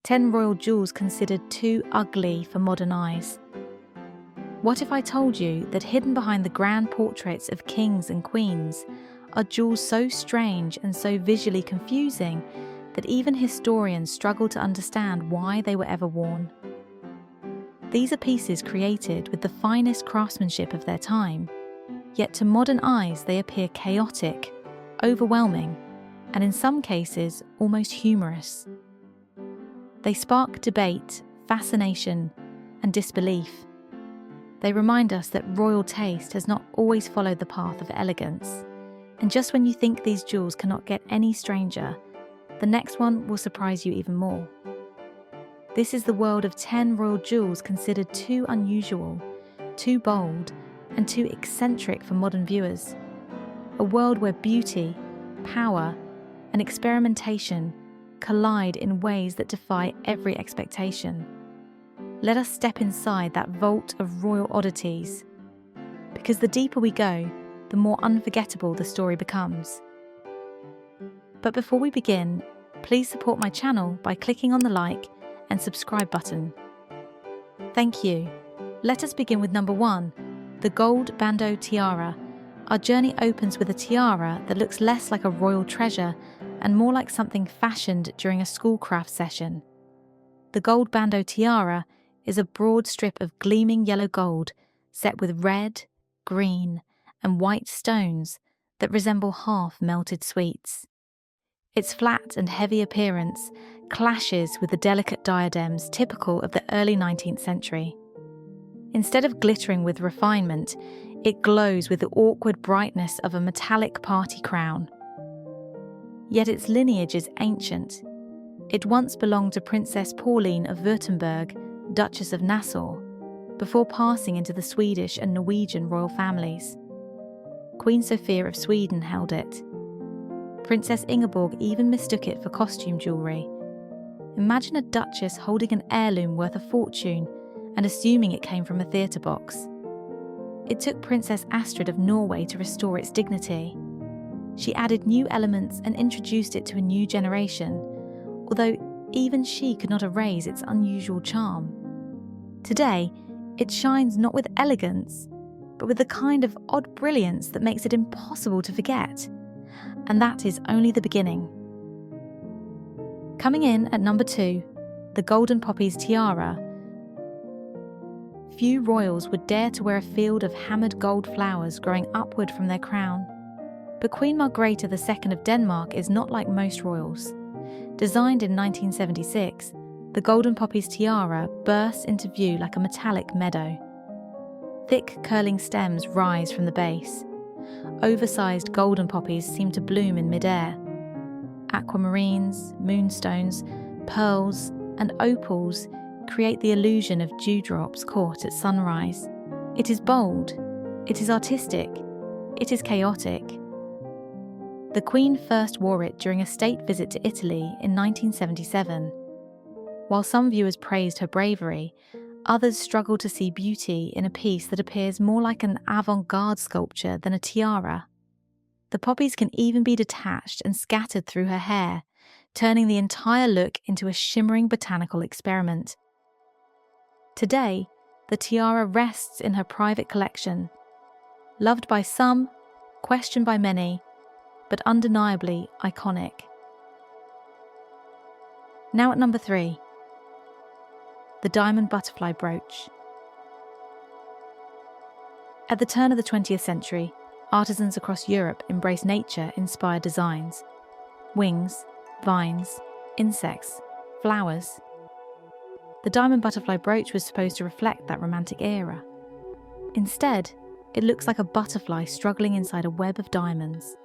10 royal jewels considered too ugly for modern eyes. What if I told you that hidden behind the grand portraits of kings and queens are jewels so strange and so visually confusing that even historians struggle to understand why they were ever worn? These are pieces created with the finest craftsmanship of their time, yet to modern eyes they appear chaotic, overwhelming, and in some cases almost humorous. They spark debate, fascination, and disbelief. They remind us that royal taste has not always followed the path of elegance, and just when you think these jewels cannot get any stranger, the next one will surprise you even more. This is the world of 10 royal jewels considered too unusual, too bold, and too eccentric for modern viewers. A world where beauty, power, and experimentation collide in ways that defy every expectation. Let us step inside that vault of royal oddities, because the deeper we go, the more unforgettable the story becomes. But before we begin, please support my channel by clicking on the like and subscribe button. Thank you. Let us begin with number 1, the gold bando tiara. Our journey opens with a tiara that looks less like a royal treasure and more like something fashioned during a schoolcraft session. The gold bando tiara is a broad strip of gleaming yellow gold set with red, green, and white stones that resemble half-melted sweets. Its flat and heavy appearance clashes with the delicate diadems typical of the early 19th century. Instead of glittering with refinement, it glows with the awkward brightness of a metallic party crown. Yet its lineage is ancient. It once belonged to Princess Pauline of Württemberg, Duchess of Nassau, before passing into the Swedish and Norwegian royal families. Queen Sophia of Sweden held it. Princess Ingeborg even mistook it for costume jewellery. Imagine a duchess holding an heirloom worth a fortune and assuming it came from a theatre box. It took Princess Astrid of Norway to restore its dignity. She added new elements and introduced it to a new generation, although even she could not erase its unusual charm. Today, it shines not with elegance, but with the kind of odd brilliance that makes it impossible to forget. And that is only the beginning. Coming in at number 2, the golden poppies tiara. Few royals would dare to wear a field of hammered gold flowers growing upward from their crown. But Queen Margrethe II of Denmark is not like most royals. Designed in 1976, the golden poppies tiara bursts into view like a metallic meadow. Thick curling stems rise from the base. Oversized golden poppies seem to bloom in midair. Aquamarines, moonstones, pearls, and opals create the illusion of dewdrops caught at sunrise. It is bold, it is artistic, it is chaotic. The Queen first wore it during a state visit to Italy in 1977. While some viewers praised her bravery, others struggled to see beauty in a piece that appears more like an avant-garde sculpture than a tiara. The poppies can even be detached and scattered through her hair, turning the entire look into a shimmering botanical experiment. Today, the tiara rests in her private collection. Loved by some, questioned by many, but undeniably iconic. Now at number 3, the diamond butterfly brooch. At the turn of the 20th century, artisans across Europe embraced nature-inspired designs. Wings, vines, insects, flowers. The diamond butterfly brooch was supposed to reflect that romantic era. Instead, it looks like a butterfly struggling inside a web of diamonds.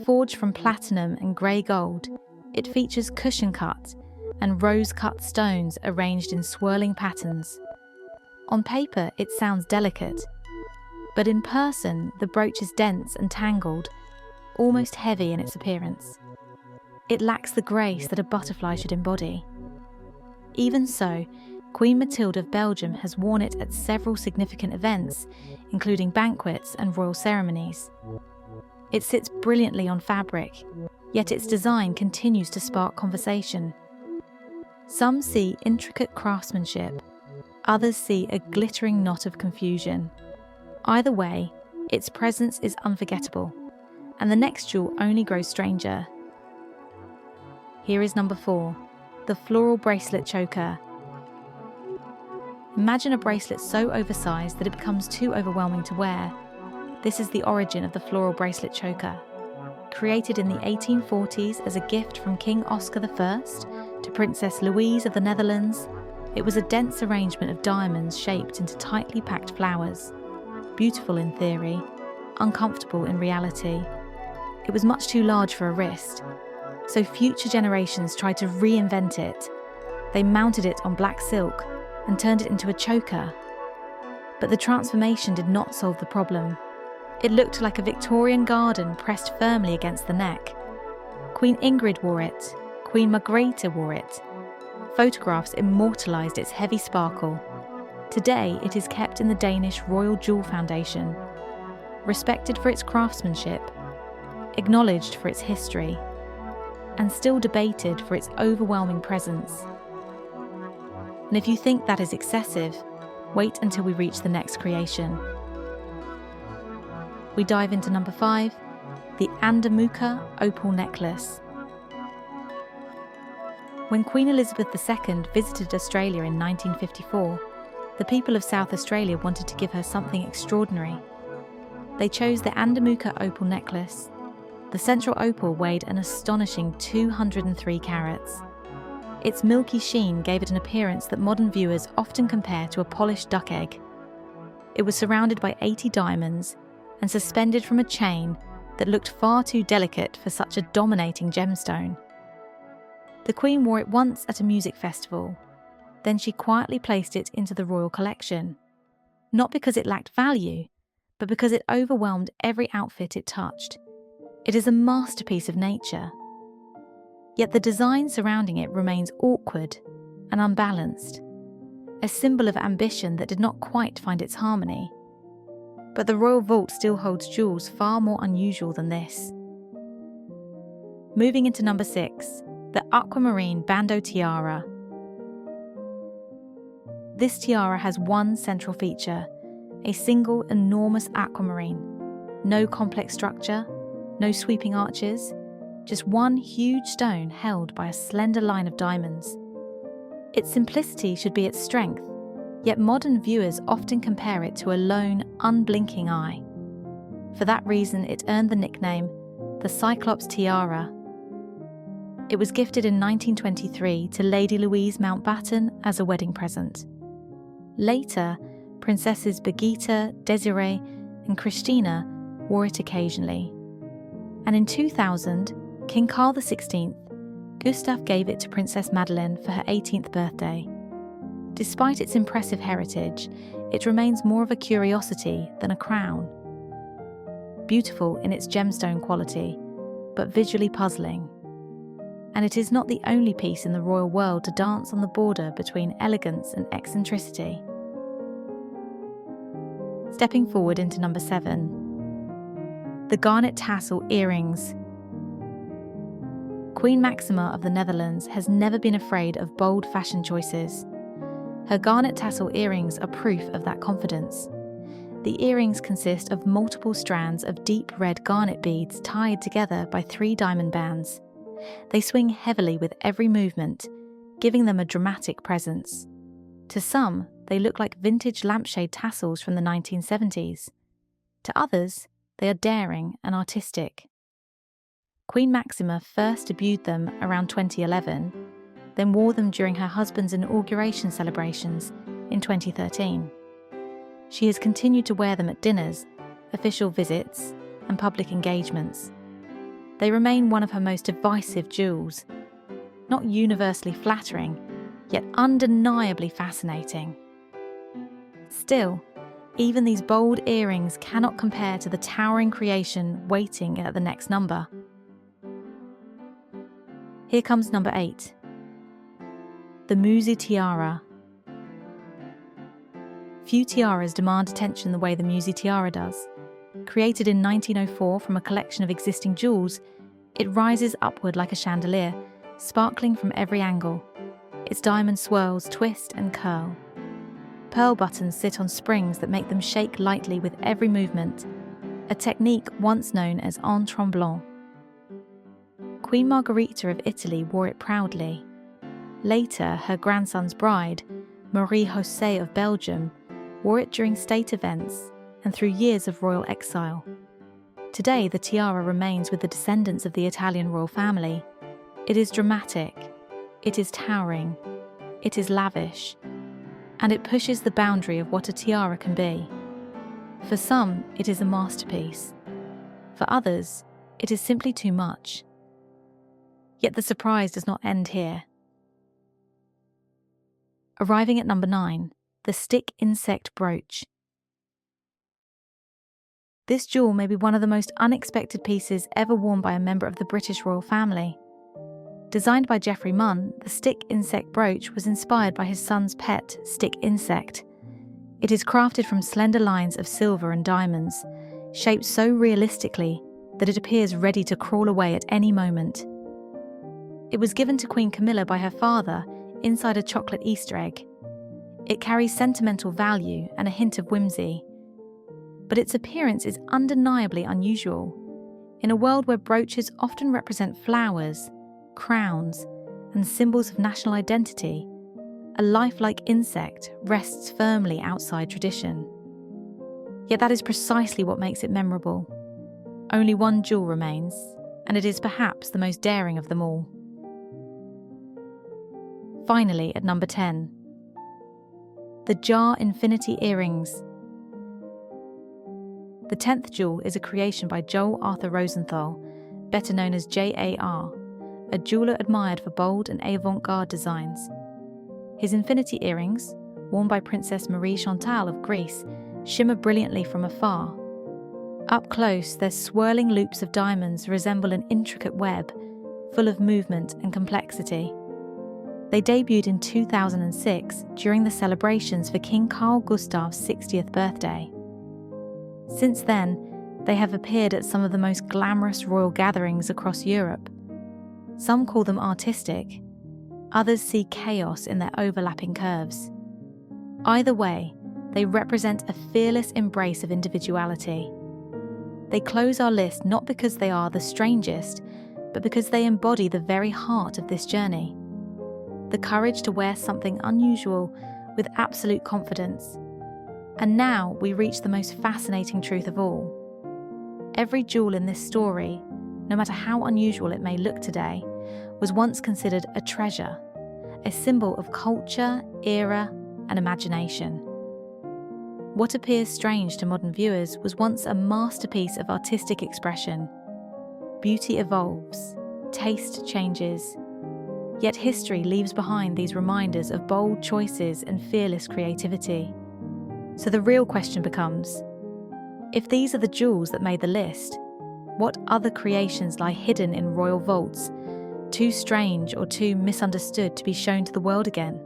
Forged from platinum and grey gold, it features cushion-cut and rose-cut stones arranged in swirling patterns. On paper, it sounds delicate, but in person, the brooch is dense and tangled, almost heavy in its appearance. It lacks the grace that a butterfly should embody. Even so, Queen Mathilde of Belgium has worn it at several significant events, including banquets and royal ceremonies. It sits brilliantly on fabric, yet its design continues to spark conversation. Some see intricate craftsmanship, others see a glittering knot of confusion. Either way, its presence is unforgettable, and the next jewel only grows stranger. Here is number 4, the floral bracelet choker. Imagine a bracelet so oversized that it becomes too overwhelming to wear. This is the origin of the floral bracelet choker. Created in the 1840s as a gift from King Oscar I to Princess Louise of the Netherlands, it was a dense arrangement of diamonds shaped into tightly packed flowers. Beautiful in theory, uncomfortable in reality. It was much too large for a wrist, so future generations tried to reinvent it. They mounted it on black silk and turned it into a choker. But the transformation did not solve the problem. It looked like a Victorian garden pressed firmly against the neck. Queen Ingrid wore it, Queen Margrethe wore it. Photographs immortalised its heavy sparkle. Today it is kept in the Danish Royal Jewel Foundation, respected for its craftsmanship, acknowledged for its history, and still debated for its overwhelming presence. And if you think that is excessive, wait until we reach the next creation. We dive into number 5, the Andamooka opal necklace. When Queen Elizabeth II visited Australia in 1954, the people of South Australia wanted to give her something extraordinary. They chose the Andamooka opal necklace. The central opal weighed an astonishing 203 carats. Its milky sheen gave it an appearance that modern viewers often compare to a polished duck egg. It was surrounded by 80 diamonds and suspended from a chain that looked far too delicate for such a dominating gemstone. The Queen wore it once at a music festival. Then she quietly placed it into the royal collection. Not because it lacked value, but because it overwhelmed every outfit it touched. It is a masterpiece of nature. Yet the design surrounding it remains awkward and unbalanced, a symbol of ambition that did not quite find its harmony. But the royal vault still holds jewels far more unusual than this. Moving into number 6, the aquamarine bando tiara. This tiara has one central feature, a single enormous aquamarine. No complex structure, no sweeping arches, just one huge stone held by a slender line of diamonds. Its simplicity should be its strength, yet modern viewers often compare it to a lone, unblinking eye. For that reason, it earned the nickname the Cyclops tiara. It was gifted in 1923 to Lady Louise Mountbatten as a wedding present. Later, Princesses Birgitta, Desiree, and Christina wore it occasionally. And in 2000, King Carl XVI, Gustav gave it to Princess Madeleine for her 18th birthday. Despite its impressive heritage, it remains more of a curiosity than a crown. Beautiful in its gemstone quality, but visually puzzling. And it is not the only piece in the royal world to dance on the border between elegance and eccentricity. Stepping forward into number 7, the garnet tassel earrings. Queen Maxima of the Netherlands has never been afraid of bold fashion choices. Her garnet tassel earrings are proof of that confidence. The earrings consist of multiple strands of deep red garnet beads tied together by 3 diamond bands. They swing heavily with every movement, giving them a dramatic presence. To some, they look like vintage lampshade tassels from the 1970s. To others, they are daring and artistic. Queen Maxima first debuted them around 2011, then wore them during her husband's inauguration celebrations in 2013. She has continued to wear them at dinners, official visits, and public engagements. They remain one of her most divisive jewels, not universally flattering, yet undeniably fascinating. Still, even these bold earrings cannot compare to the towering creation waiting at the next number. Here comes number 8, the Muzi tiara. Few tiaras demand attention the way the Muzi tiara does. Created in 1904 from a collection of existing jewels, it rises upward like a chandelier, sparkling from every angle. Its diamond swirls twist and curl. Pearl buttons sit on springs that make them shake lightly with every movement, a technique once known as en tremblant. Queen Margherita of Italy wore it proudly. Later, her grandson's bride, Marie-José of Belgium, wore it during state events and through years of royal exile. Today, the tiara remains with the descendants of the Italian royal family. It is dramatic, it is towering, it is lavish, and it pushes the boundary of what a tiara can be. For some, it is a masterpiece. For others, it is simply too much. Yet the surprise does not end here. Arriving at number 9, the stick insect brooch. This jewel may be one of the most unexpected pieces ever worn by a member of the British royal family. Designed by Geoffrey Munn, the stick insect brooch was inspired by his son's pet, stick insect. It is crafted from slender lines of silver and diamonds, shaped so realistically that it appears ready to crawl away at any moment. It was given to Queen Camilla by her father inside a chocolate Easter egg. It carries sentimental value and a hint of whimsy, but its appearance is undeniably unusual. In a world where brooches often represent flowers, crowns, and symbols of national identity, a lifelike insect rests firmly outside tradition. Yet that is precisely what makes it memorable. Only one jewel remains, and it is perhaps the most daring of them all. Finally, at number 10, the Jar Infinity Earrings. The 10th jewel is a creation by Joel Arthur Rosenthal, better known as JAR, a jeweller admired for bold and avant-garde designs. His infinity earrings, worn by Princess Marie Chantal of Greece, shimmer brilliantly from afar. Up close, their swirling loops of diamonds resemble an intricate web, full of movement and complexity. They debuted in 2006 during the celebrations for King Carl Gustav's 60th birthday. Since then, they have appeared at some of the most glamorous royal gatherings across Europe. Some call them artistic, others see chaos in their overlapping curves. Either way, they represent a fearless embrace of individuality. They close our list not because they are the strangest, but because they embody the very heart of this journey. The courage to wear something unusual with absolute confidence. And now we reach the most fascinating truth of all. Every jewel in this story, no matter how unusual it may look today, was once considered a treasure, a symbol of culture, era, and imagination. What appears strange to modern viewers was once a masterpiece of artistic expression. Beauty evolves, taste changes, yet history leaves behind these reminders of bold choices and fearless creativity. So the real question becomes, if these are the jewels that made the list, what other creations lie hidden in royal vaults, too strange or too misunderstood to be shown to the world again?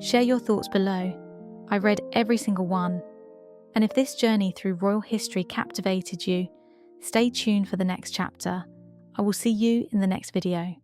Share your thoughts below. I read every single one. And if this journey through royal history captivated you, stay tuned for the next chapter. I will see you in the next video.